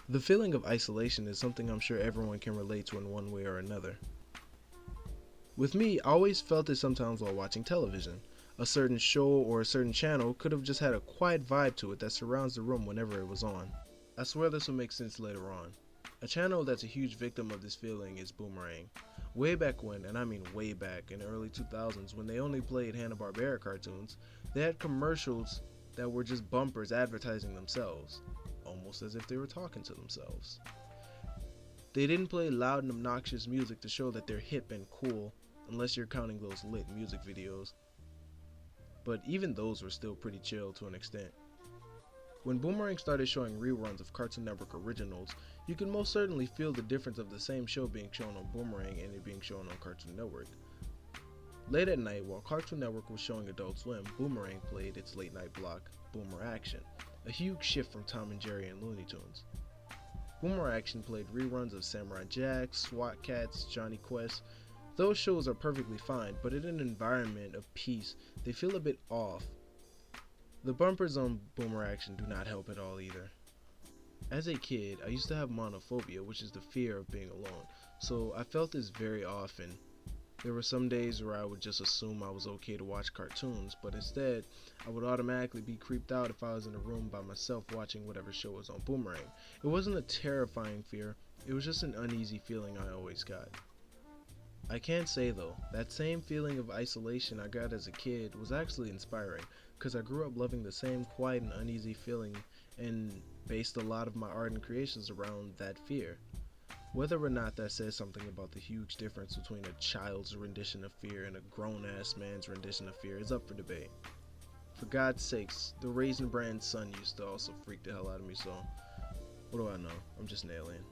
The feeling of isolation is something I'm sure everyone can relate to in one way or another. With me, I always felt it sometimes while watching television. A certain show or a certain channel could have just had a quiet vibe to it that surrounds the room whenever it was on. I swear this will make sense later on. A channel that's a huge victim of this feeling is Boomerang. Way back when, and I mean way back in the early 2000s when they only played Hanna-Barbera cartoons, they had commercials that were just bumpers advertising themselves, almost as if they were talking to themselves. They didn't play loud and obnoxious music to show that they're hip and cool, unless you're counting those lit music videos. But even those were still pretty chill to an extent. When Boomerang started showing reruns of Cartoon Network originals, you can most certainly feel the difference of the same show being shown on Boomerang and it being shown on Cartoon Network. Late at night, while Cartoon Network was showing Adult Swim, Boomerang played its late night block, Boomer Action, a huge shift from Tom and Jerry and Looney Tunes. Boomer Action played reruns of Samurai Jack, SWAT Kats, Johnny Quest. Those shows are perfectly fine, but in an environment of peace, they feel a bit off. The bumpers on Boomer Action do not help at all either. As a kid, I used to have monophobia, which is the fear of being alone, so I felt this very often. There were some days where I would just assume I was okay to watch cartoons, but instead, I would automatically be creeped out if I was in a room by myself watching whatever show was on Boomerang. It wasn't a terrifying fear, it was just an uneasy feeling I always got. I can say though, that same feeling of isolation I got as a kid was actually inspiring, because I grew up loving the same quiet and uneasy feeling and based a lot of my art and creations around that fear. Whether or not that says something about the huge difference between a child's rendition of fear and a grown-ass man's rendition of fear is up for debate. For God's sakes, the Raisin Bran son used to also freak the hell out of me, so what do I know? I'm just an alien.